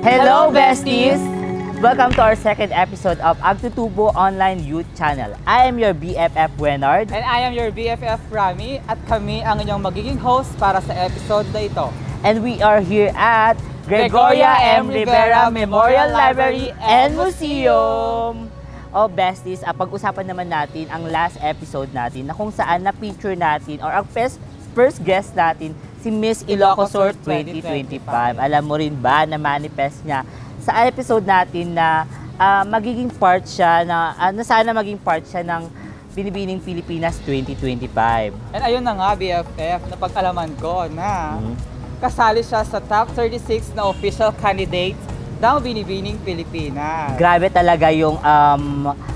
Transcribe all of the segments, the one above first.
Hello, besties! Welcome to our second episode of Agtutubo Online Youth Channel. I am your BFF Wenard. And I am your BFF Rami. At kami ang inyong magiging host para sa episode na ito. And we are here at Gregoria M. Rivera Memorial Library and Museum. Oh, besties, pag-usapan naman natin ang last episode natin na kung saan na-feature natin or ang first guest natin si Miss Ilocosur 2025. Alam mo rin ba na manifest niya sa episode natin na magiging part siya na sana maging part siya ng Binibining Pilipinas 2025. And ayun na nga, BFF, napag-alaman ko na kasali siya sa top 36 na official candidate ng Binibining Pilipinas. Grabe talaga yung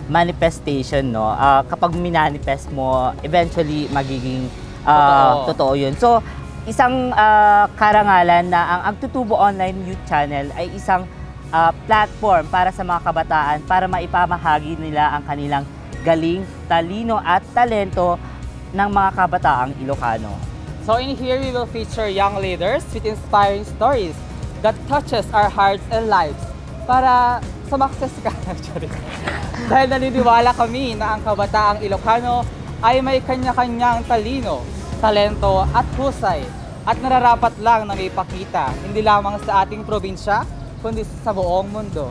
manifestation, no? Kapag minanifest mo, eventually magiging totoo yun. So, isang karangalan na ang Agtutubo Online Youth Channel ay isang platform para sa mga kabataan para maipamahagi nila ang kanilang galing, talino at talento ng mga kabataang Ilocano. So in here, we will feature young leaders with inspiring stories that touches our hearts and lives para sumakses ka. Dahil naniniwala kami na ang kabataang Ilocano ay may kanya-kanyang talino, talento at husay at nararapat lang na may pakita hindi lamang sa ating probinsya kundi sa buong mundo.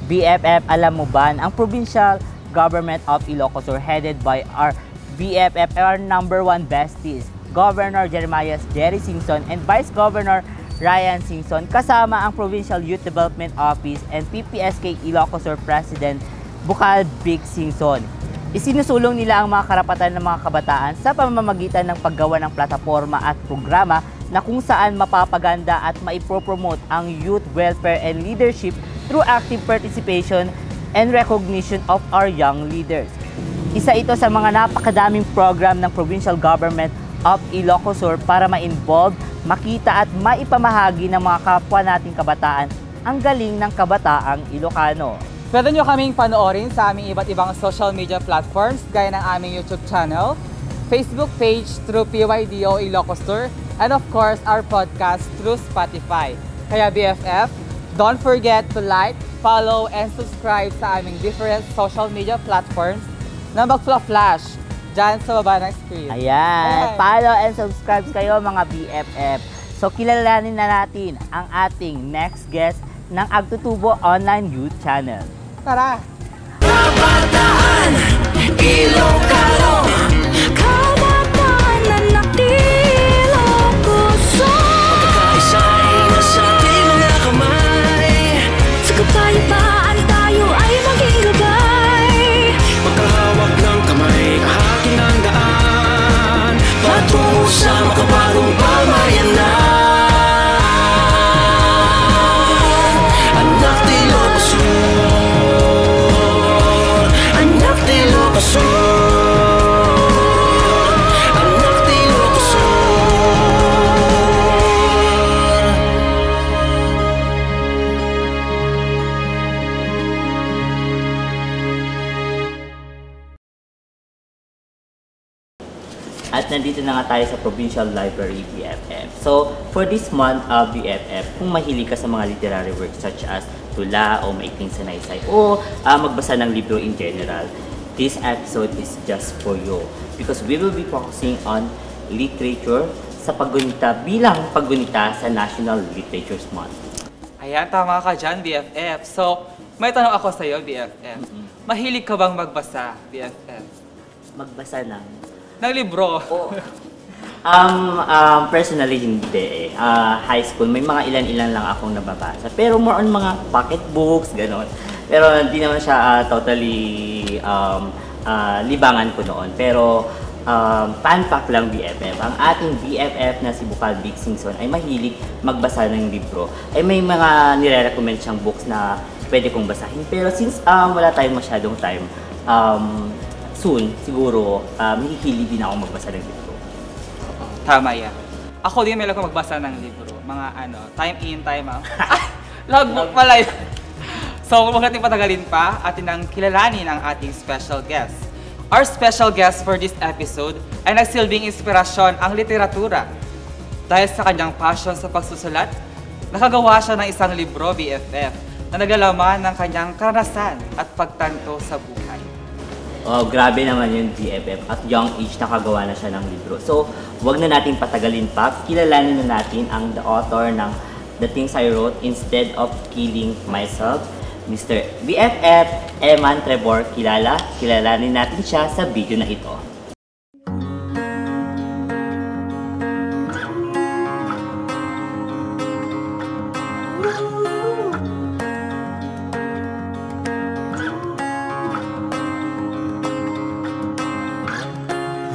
BFF, alam mo ba, ang Provincial Government of Ilocosur headed by our BFF, our #1 besties, Governor Jeremias Jerry Singson and Vice Governor Ryan Singson, kasama ang Provincial Youth Development Office and PPSK Ilocosur President Bukal Big Singson. Isinusulong nila ang mga karapatan ng mga kabataan sa pamamagitan ng paggawa ng plataforma at programa na kung saan mapapaganda at maipropromote ang youth welfare and leadership through active participation and recognition of our young leaders. Isa ito sa mga napakadaming program ng Provincial Government of Ilocosur para ma-involve, makita at maipamahagi ng mga kapwa nating kabataan ang galing ng kabataang Ilocano. Pwede nyo kaming panoorin sa aming iba't ibang social media platforms gaya ng aming YouTube channel, Facebook page through PYDO Ilocosur, and of course, our podcast through Spotify. Kaya BFF, don't forget to like, follow, and subscribe sa aming different social media platforms na mag-flash dyan sa baba ng screen. Ayan, follow and subscribe kayo mga BFF. So kilalanin na natin ang ating next guest ng Agtutubo Online Youth Channel. Tara! Kabataan, Ilocano, kabataan na nakilokosur. Pagkakaisa'y nasa ating mga kamay, sa kapayapaan tayo ay maging gabay. Magkahawak ng kamay, kahati ng daan, patungo sa makabagong pamayanan. Anak ni Ilocosur, anak ni Ilocosur, anak ni Ilocosur. At nandito na nga tayo sa Provincial Library BFF. So, for this month of BFF, kung mahilig ka sa mga literary works such as tula o maikling sanaysay o magbasa ng libro in general, this episode is just for you. Because we will be focusing on literature sa paggunita bilang paggunita sa National Literature Month. Ayan, tama ka dyan, BFF. So, may tanong ako sa iyo, BFF. Mahilig ka bang magbasa, BFF? Magbasa ng libro? Oh. Personally, hindi eh. High school, may mga ilan-ilan lang akong nababasa. Pero more on mga pocket books, gano'n. Pero hindi naman siya totally libangan ko noon. Pero fun fact lang BFF, ang ating BFF na si Bukal Big Singson ay mahilig magbasa ng libro. Ay may mga nire-recommend siyang books na pwede kong basahin. Pero since wala tayong masyadong time, soon, siguro, mahihilig din ako magbasa ng libro. Tama yan. Ako din may lang ko magbasa ng libro. Mga time in, time out. Logbook pala yun. So, huwag natin patagalin pa, atin ang kilalanin ang ating special guest. Our special guest for this episode ay nagsilbing inspirasyon ang literatura. Dahil sa kanyang passion sa pagsusulat, Nakagawa siya ng isang libro, BFF, na naglalaman ng kanyang karanasan at pagtanto sa buhay. Oh, grabe naman yung GFF. At young age nakagawa na siya ng libro. So, wag na natin patagalin pa. Kilalanin na natin ang the author ng The Things I Wrote Instead of Killing Myself, Mr. BFF Eman Trevor. Kilalanin natin siya sa video na ito.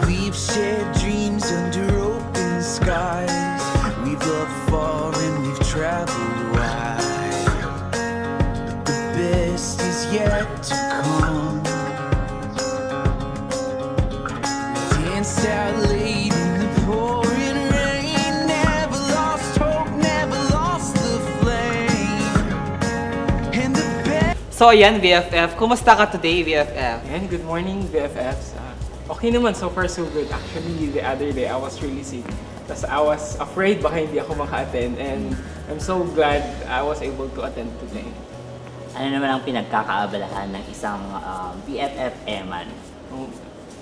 We've shared dreams under open skies. We've loved far and we've traveled wide. The best is yet to come. Danced out late in the pouring rain. Never lost hope, never lost the flame. And the best. So ayan, BFF, kumusta ka today, BFF? And good morning, BFFs. Okay naman, so far so good. Actually, the other day I was really sick. Tapos I was afraid baka hindi ako maka-attend, and I'm so glad I was able to attend today. Ano naman ang pinagkakaabalahan ng isang BFF Eman?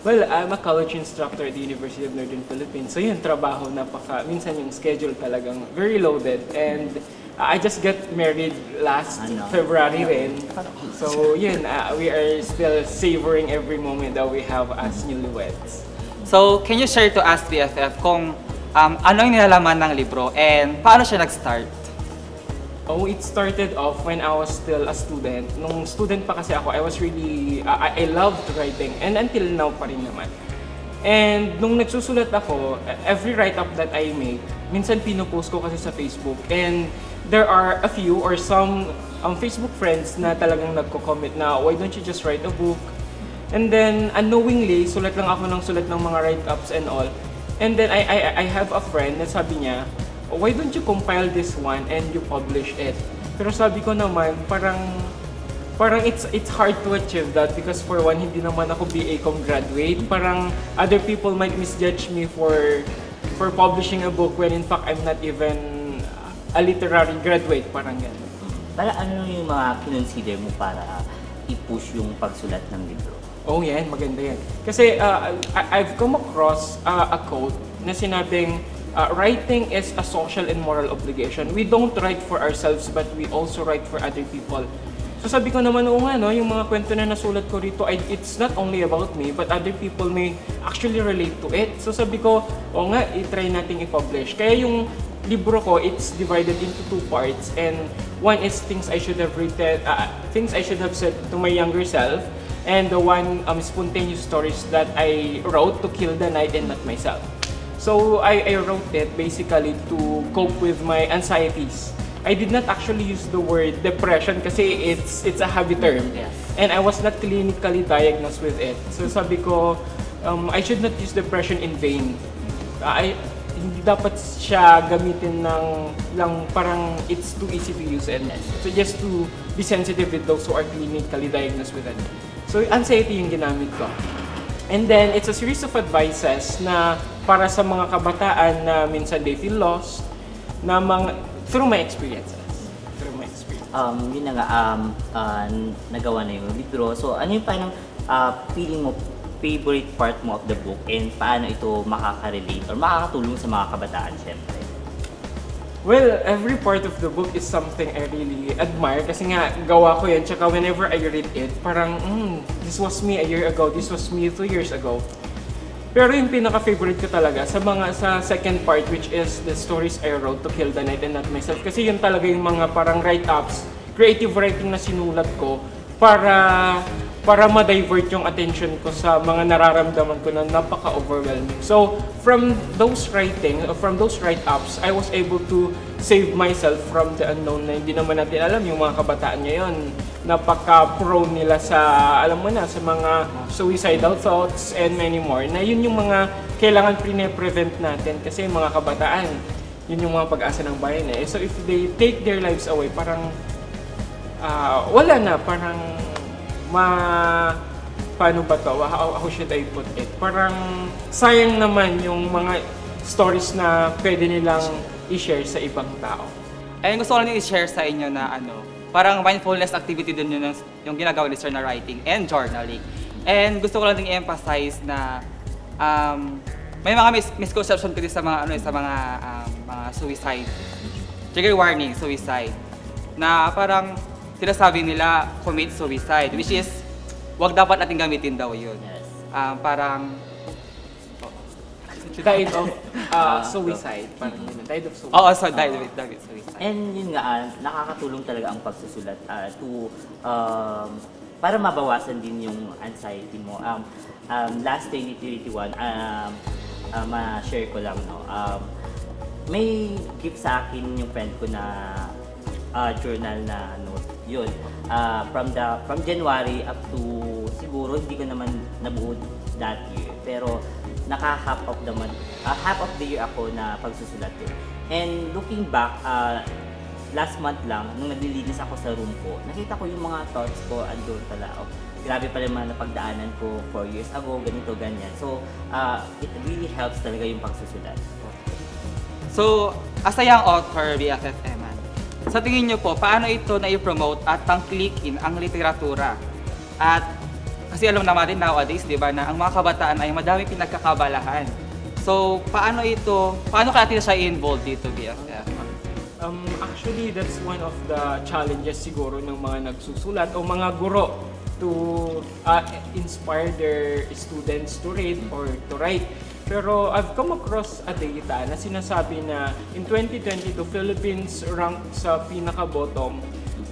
Well, I'm a college instructor at the University of Northern Philippines. So yun, trabaho, minsan yung schedule talagang very loaded. And I just got married last February rin. So yun, we are still savoring every moment that we have as newlyweds. So, can you share to us, BFF, kung ano yung nilalaman ng libro and paano siya nag-start? Oh, it started off when I was still a student. Nung student pa kasi ako, I was really, I loved writing, and until now pa rin naman. And nung nagsusulat ako, every write-up that I make, minsan pinupost ko kasi sa Facebook. And there are a few or some Facebook friends na talagang nagko-comment na, why don't you just write a book? And then, unknowingly, sulat lang ako ng sulat ng mga write-ups and all. And then, I have a friend na sabi niya, why don't you compile this one and you publish it? Pero sabi ko naman, parang it's hard to achieve that because for one, hindi naman ako BA-Com graduate. Parang other people might misjudge me for publishing a book when in fact I'm not even a literary graduate, parang gano'n. Para ano yung mga kinonsider mo para i-push yung pagsulat ng libro? Oh yan, maganda yan. Kasi I've come across a quote na sinabing, writing is a social and moral obligation. We don't write for ourselves, but we also write for other people. So sabi ko naman, oo nga, no, yung mga kwento na nasulat ko rito, it's not only about me, but other people may actually relate to it. So sabi ko, oo nga, i-try nating i-publish. Kaya yung libro ko, it's divided into two parts. And one is things I should have written, things I should have said to my younger self. And the one, spontaneous stories that I wrote to kill the night and not myself. So I wrote it basically to cope with my anxieties. I did not actually use the word depression kasi it's a habit term. Yes. And I was not clinically diagnosed with it. So sabi ko, I should not use depression in vain. Hindi dapat siya gamitin ng parang it's too easy to use it. So just to be sensitive with those who are clinically diagnosed with it. So anxiety yung ginamit ko. And then, it's a series of advices na para sa mga kabataan na minsan they feel lost, na through my experiences. Yun na nga, nagawa na yung libro. So, ano yung parang feeling mo, favorite part mo of the book, and paano ito makaka-relate or makakatulong sa mga kabataan, syempre? Well, every part of the book is something I really admire kasi nga gawa ko yan. Tsaka whenever I read it, parang, this was me a year ago, this was me 2 years ago. Pero yung pinaka-favorite ko talaga sa second part, which is the stories I wrote to kill the night and not myself. Kasi yun talaga yung mga parang write-ups, creative writing na sinulat ko para ma-divert yung attention ko sa mga nararamdaman ko na napaka-overwhelming. So, from those write-ups, I was able to save myself from the unknown na hindi naman natin alam yung mga kabataan ngayon. Napaka-prone nila sa, alam mo na, sa mga suicidal thoughts and many more. Na yun yung mga kailangan prevent natin kasi yung mga kabataan, yun yung mga pag-asa ng bayan eh. So, if they take their lives away, parang wala na, parang paano ba to? How should I put it? Parang sayang naman yung mga stories na pwede nilang i-share sa ibang tao. And gusto ko lang din i-share sa inyo na parang mindfulness activity din yun yung ginagawa ni Sir na writing and journaling. And gusto ko lang din i-emphasize na may mga misconception kasi sa mga mga suicide. Trigger warning, suicide. Na parang sinasabi nila commit suicide, which is wag dapat natin gamitin daw yun. Yes. Parang Died of suicide. Parang yun. Died of suicide. Oo, so died of suicide. And yun nga, nakakatulong talaga ang pagsusulat para mabawasan din yung anxiety mo. Last 2021, ma-share ko lang, no? May gift sa akin yung friend ko na journal na note. Yun. From January up to siguro hindi ko naman nabuo that year. Pero half of the year ako na pagsusulat yun. And looking back, last month lang, nung naglilinis ako sa room ko, nakita ko yung mga thoughts ko andun pala. Oh, grabe pala yung mga napagdaanan ko 4 years ago, ganito, ganyan. So, it really helps talaga yung pagsusulat. So, as a young author, BFF Eman, sa tingin niyo po, paano ito na i-promote at tangkilikin ang literatura? At kasi alam naman din nowadays, di ba, na ang mga kabataan ay madami pinagkakabalahan. So, paano kaya natin siya i-involve dito, BFF? Actually, that's one of the challenges siguro ng mga nagsusulat o mga guro to inspire their students to read or to write. Pero I've come across a data na sinasabi na in 2022, Philippines ranked sa pinaka-bottom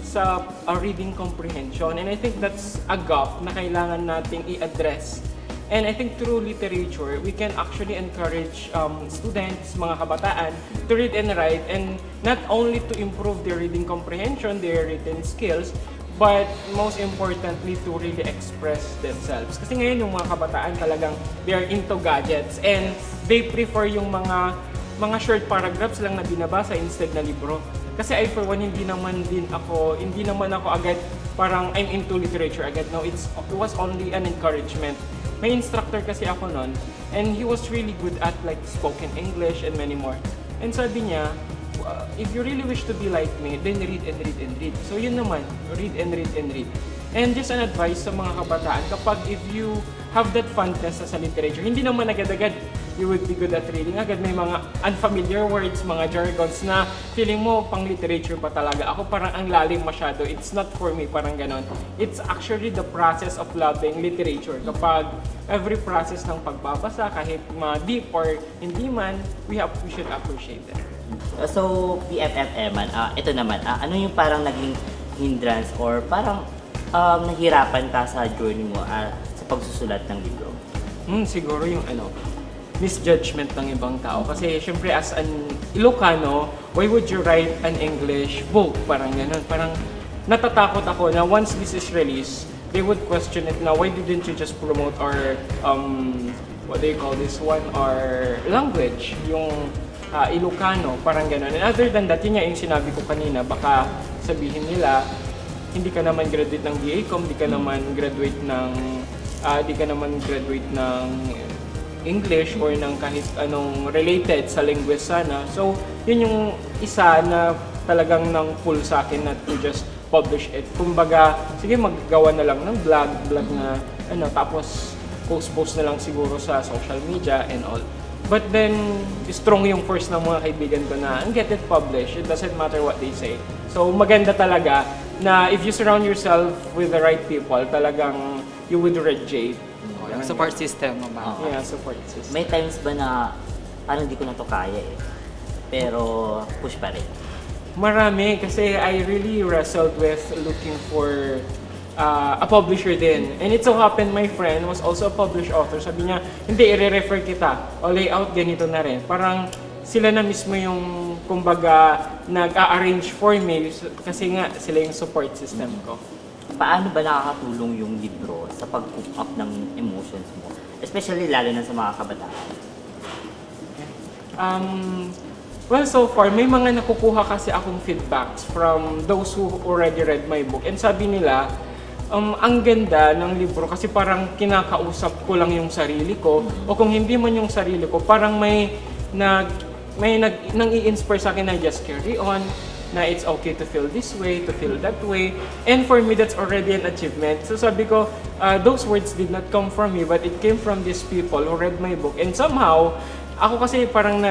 sa reading comprehension. And I think that's a gap na kailangan nating i-address. And I think through literature, we can actually encourage students, mga kabataan, to read and write, and not only to improve their reading comprehension, their written skills, but most importantly, to really express themselves. Kasi ngayon yung mga kabataan talagang they are into gadgets and they prefer yung mga short paragraphs lang na binabasa instead na libro. Kasi I for one, hindi naman ako agad parang I'm into literature agad. No, it was only an encouragement. May instructor kasi ako noon, and he was really good at like spoken English and many more. And sabi niya, if you really wish to be like me, then read and read and read. So yun naman, read and read and read. And just an advice sa mga kabataan, kapag if you have that fondness sa literature, hindi naman agad-agad you would be good at reading. Agad may mga unfamiliar words, mga jargons na feeling mo pang literature pa talaga. Ako parang ang lalim masyado. It's not for me, parang ganon. It's actually the process of loving literature. Kapag every process ng pagbabasa, kahit deep or hindi man, we should appreciate it. So, PFF Eman, ito naman, ano yung parang naging hindrance or parang nahirapan ka sa journey mo sa pagsusulat ng libro? Siguro yung misjudgment ng ibang tao. Kasi syempre as an Ilocano, why would you write an English book? Parang gano'n. Parang natatakot ako na once this is released, they would question it na why didn't you just promote our, what do you call this one, our language, yung Ilocano, parang gano'n. And other than that, yun nga yung sinabi ko kanina, baka sabihin nila, hindi ka naman graduate ng BA-Com, di ka naman graduate ng English or ng kahit anong related sa linguist sana. So, yun yung isa na talagang nang pull sa akin na to just publish it. Kumbaga, sige maggawa na lang ng blog na tapos post na lang siguro sa social media and all. But then, strong yung force ng mga kaibigan ko na get it published. It doesn't matter what they say. So, maganda talaga na if you surround yourself with the right people, talagang you would radiate. Yung support system mo ba? Yeah, support system. May times ba na parang hindi ko na to kaya pero push pa rin? Marami kasi I really wrestled with looking for a publisher din. And it so happened my friend was also a published author. Sabi niya, hindi, i-refer kita. O layout, ganito na rin. Parang sila na mismo yung, kumbaga, nag-a-arrange for me kasi nga sila yung support system ko. Paano ba nakakatulong yung libro sa pag-cook up ng emotions mo? Especially lalo na sa mga kabataan. Well, so far, may mga nakukuha kasi akong feedbacks from those who already read my book. And sabi nila, ang ganda ng libro kasi parang kinakausap ko lang yung sarili ko. O kung hindi man yung sarili ko, parang may nang i-inspire sa akin na just carry on. na it's okay to feel this way, to feel that way. And for me, that's already an achievement. So sabi ko, those words did not come from me, but it came from these people who read my book. And somehow, ako kasi parang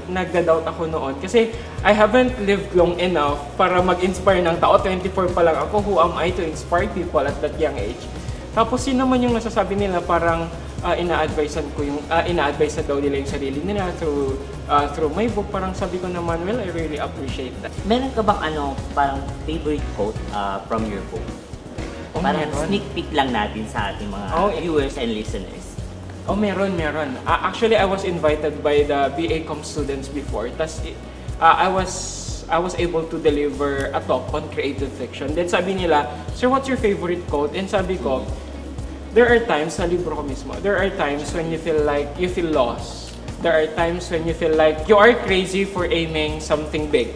nagda-doubt ako noon. Kasi I haven't lived long enough para mag-inspire ng tao. 24 pa lang ako. Who am I to inspire people at that young age? Tapos yun naman yung nasasabi nila, parang ina-advise na daw nila yung sarili nila through my book. Parang sabi ko naman, well, I really appreciate that. Meron ka bang parang favorite quote from your book? Parang meron. sneak peek lang natin sa ating mga viewers and listeners. Meron. Actually, I was invited by the BA Com students before. Tas I was able to deliver a talk on creative fiction. Then sabi nila, "Sir, what's your favorite quote?" And sabi ko, there are times, sa libro ko mismo, there are times when you feel like you feel lost. There are times when you feel like you are crazy for aiming something big.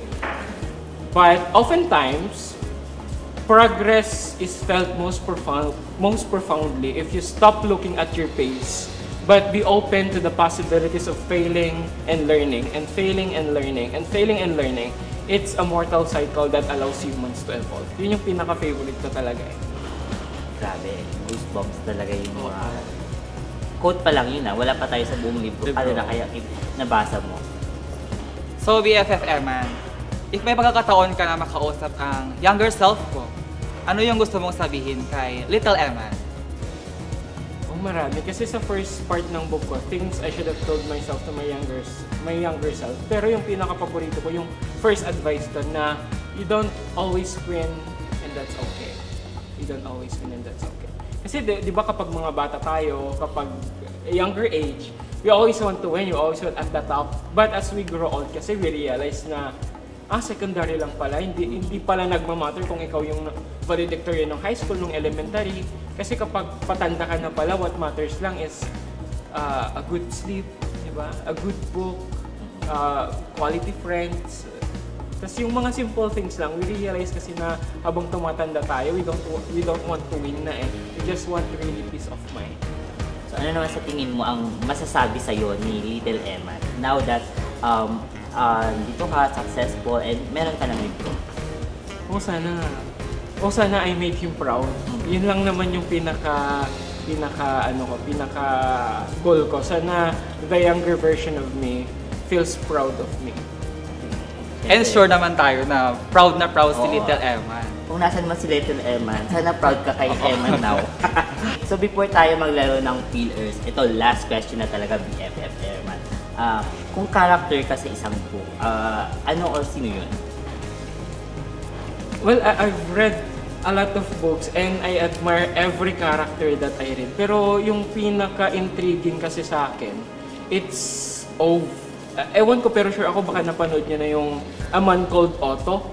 But oftentimes, progress is felt most profoundly if you stop looking at your pace, but be open to the possibilities of failing and learning, and failing and learning, and failing and learning. It's a mortal cycle that allows humans to evolve. Yun yung pinaka-favorite ko talaga eh. Grabe, goosebumps talaga yung mga quote pa lang yun wala pa tayo sa buong libro. Ano na kaya nabasa mo? So, BFF Eman, if may pagkakataon ka na makausap ang younger self ko, ano yung gusto mong sabihin kay Little Eman? Marami. Kasi sa first part ng book ko, things I should have told myself to my younger self. Pero yung pinaka-paborito ko, yung first advice doon na you don't always win and that's okay. You don't always win and that's okay. Kasi di ba kapag mga bata tayo, kapag younger age, we always want to win, you always want at the top. But as we grow old, kasi we realize na secondary lang pala, hindi pala nagmamatter kung ikaw yung valedictorian ng high school, ng elementary. Kasi kapag patanda ka na pala, what matters lang is a good sleep, di ba? A good book, quality friends. Tapos yung mga simple things lang, we realize kasi na habang tumatanda tayo, we don't want to win na eh. We just want really peace of mind. So ano naman sa tingin mo ang masasabi sa'yo ni Little Eman now that dito ka successful and meron ka ng libro? Sana I made him proud. Yun lang naman yung pinaka goal ko. Sana the younger version of me feels proud of me. And sure naman tayo na proud si Little Eman. Kung nasan man si Little Eman, sana proud ka kay Eman now. So before tayo maglaro ng Pillars, ito last question na talaga BFF Eman. Kung character ka sa isang book, ano or sino yun? Well, I've read a lot of books and I admire every character that I read. Pero yung pinaka-intriguing kasi sa akin, it's ewan ko pero sure ako baka napanood niya na yung A Man Called Otto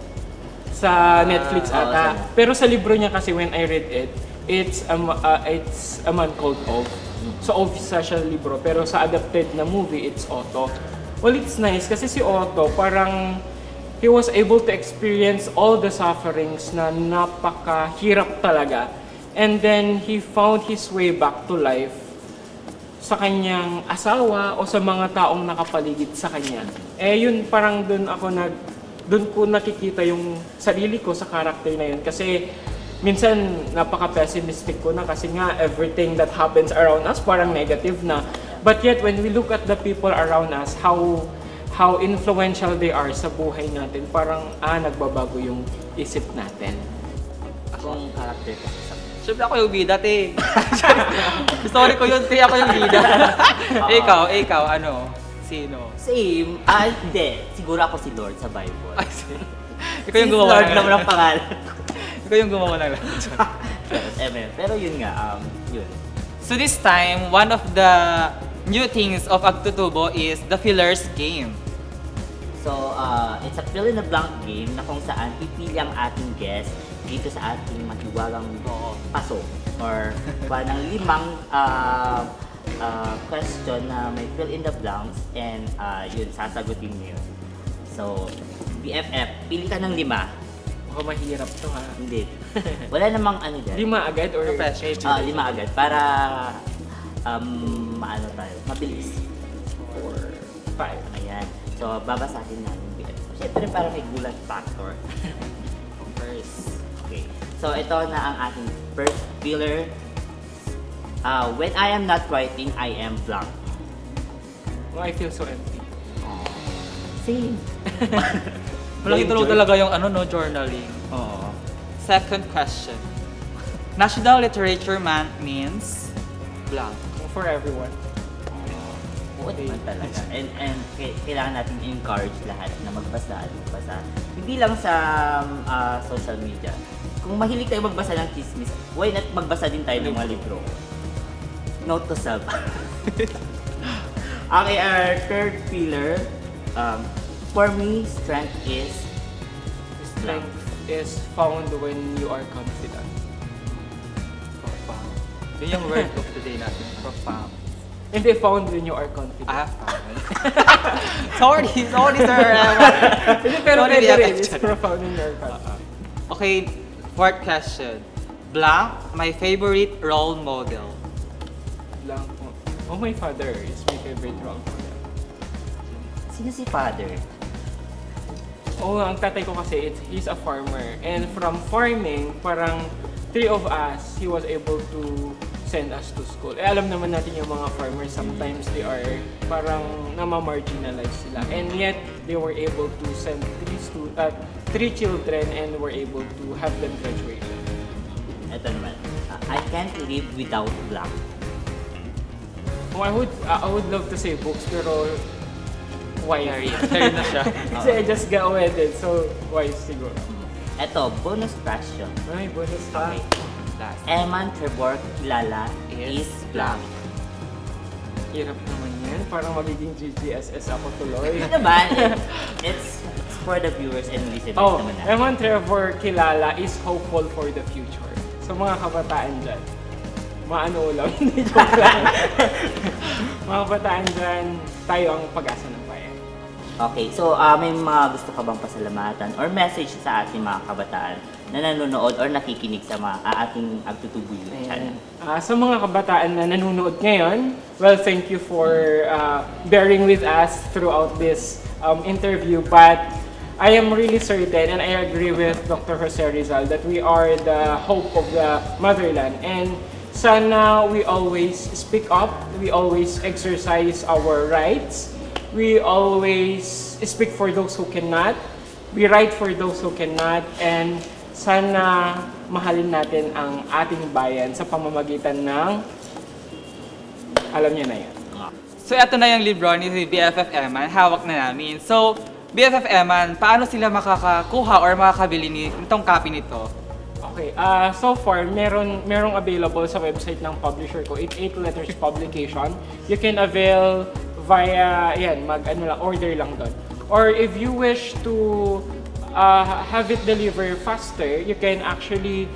sa Netflix ata. Pero sa libro niya kasi when I read it, it's A Man Called Ove. So Ove sa siya libro pero sa adapted na movie it's Otto. Well, it's nice kasi si Otto parang he was able to experience all the sufferings na napakahirap talaga. And then he found his way back to life sa kanyang asawa o sa mga taong nakapaligid sa kanya. Yun parang doon ko nakikita yung sarili ko sa character na yun. Kasi minsan napaka-pessimistic ko na kasi nga everything that happens around us parang negative na. But yet when we look at the people around us, how influential they are sa buhay natin, parang nagbabago yung isip natin. Akong character ka sa isang book. Siyempre ako yung bida, te. Sorry ko yun, te. Ako yung bida. Ikaw, ano? Sino? Same. Hindi. Siguro ako si Lord sa Bible. Ikaw yung gumawa Lord naman ang pangalan. Ikaw yung gumawa ng Pero yun nga, yun. So this time, one of the new things of Agtutubo is the Fillers game. So, it's a fill in the blank game na kung saan pipili ang ating guest dito sa ating matiwagang paso or ng 5 question na may fill in the blanks and yun, sasagutin mo yun. So, BFF, pili ka ng 5. Mukhang mahirap to ha. Hindi. Wala namang ano dyan. 5 agad or No pressure. 5 agad para maano tayo, mabilis. 4, 5. Ayan. So, babasahin namin BFF. Siyempre parang may gulat factor. First. Okay. So ito na ang ating first pillar. When I am not writing, I am blank. Oh, I feel so empty. Same. Malaki talaga yung journaling. Oo. Second question. National Literature Month means blank. For everyone. Oo naman talaga. And kailangan natin encourage lahat na magbasa at magbasa. Hindi lang sa social media. Kung mahilig tayo magbasa ng chismis, why not magbasa din tayo ng mga libro? Note to self. Okay, our third pillar. For me, strength is Strength is found when you are confident. Profound. Yun yung word of the day natin. Profound. Hindi found when you are confident. Found. sorry, sir. Hindi, pero Sorry, pwede rin. actually. It's profound when you are confident. Okay, fourth question. Blank, my favorite role model. Lang. Oh, my father is my favorite role model. sino si father? Oh, ang tatay ko kasi, he's a farmer. And from farming, parang 3 of us, he was able to send us to school. Alam naman natin yung mga farmers, sometimes they are parang namamarginalize sila. And yet, they were able to send 3 children and were able to have them graduate. Ito naman, I can't live without black. Oh, I would love to say books, pero why? Sorry na siya. Kasi I just got wedded, so why siguro? Ito, bonus question. Ay, bonus pa. Okay. Last. Eman Trevor kilala is black. Hirap naman yan. Parang magiging GGSS ako tuloy. Ito naman, it's for the viewers and listeners Oh, naman natin. Eman Trevor kilala is hopeful for the future. So mga kabataan dyan, maano lang, hindi joke lang. Mga kabataan dyan, tayo ang pag-asa ng bayan. Okay, so may mga gusto ka bang pasalamatan or message sa ating mga kabataan na nanonood or nakikinig sa mga ating Agtutubo YouTube channel? Sa mga kabataan na nanonood ngayon, well, thank you for bearing with us throughout this interview. But I am really certain, and I agree with Dr. Jose Rizal, that we are the hope of the motherland. And sana we always speak up, we always exercise our rights, we always speak for those who cannot, we write for those who cannot, and sana mahalin natin ang ating bayan sa pamamagitan ng, alam niyo na yan. So, ito na yung libro ni BFF Eman. Hawak na namin. So, BFF Eman, paano sila makakakuha or makakabili nitong copy nito? Okay, so far, merong available sa website ng publisher ko, 88 Letters Publication. You can avail via, order lang doon. Or if you wish to have it delivered faster, you can actually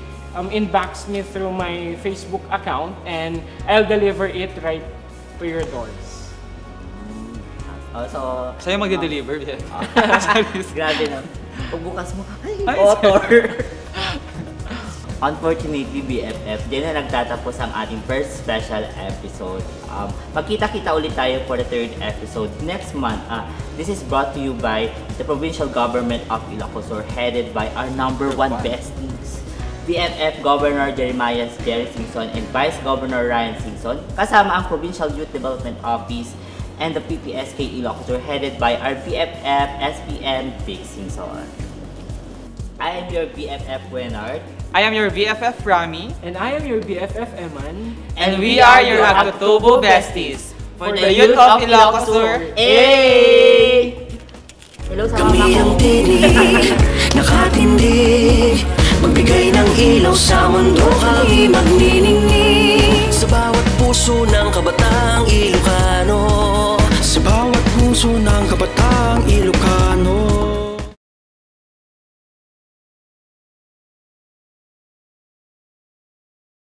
inbox me through my Facebook account and I'll deliver it right to your doors. So, Sa'yo magde-deliver, BFF. grabe na. Pagbukas mo, ay, Ay, author! Unfortunately, BFF, dyan na nagtatapos ang ating first special episode. Magkita-kita ulit tayo for the third episode next month. This is brought to you by the Provincial Government of Ilocos, headed by our #1 besties, BFF Governor Jeremias Jerry Singson and Vice Governor Ryan Singson, kasama ang Provincial Youth Development Office and the PPSK Ilocos, headed by our BFF SPM Vic Singson. I am your BFF Wenard. I am your BFF Rami. And I am your BFF Eman. And we are your Agtutubo besties. For the youth of Ilocos Sur. Hey! Hello sa Kami mama ang ko. tinig, nakatindig, magbigay ng ilaw sa mundo, kami magniningning.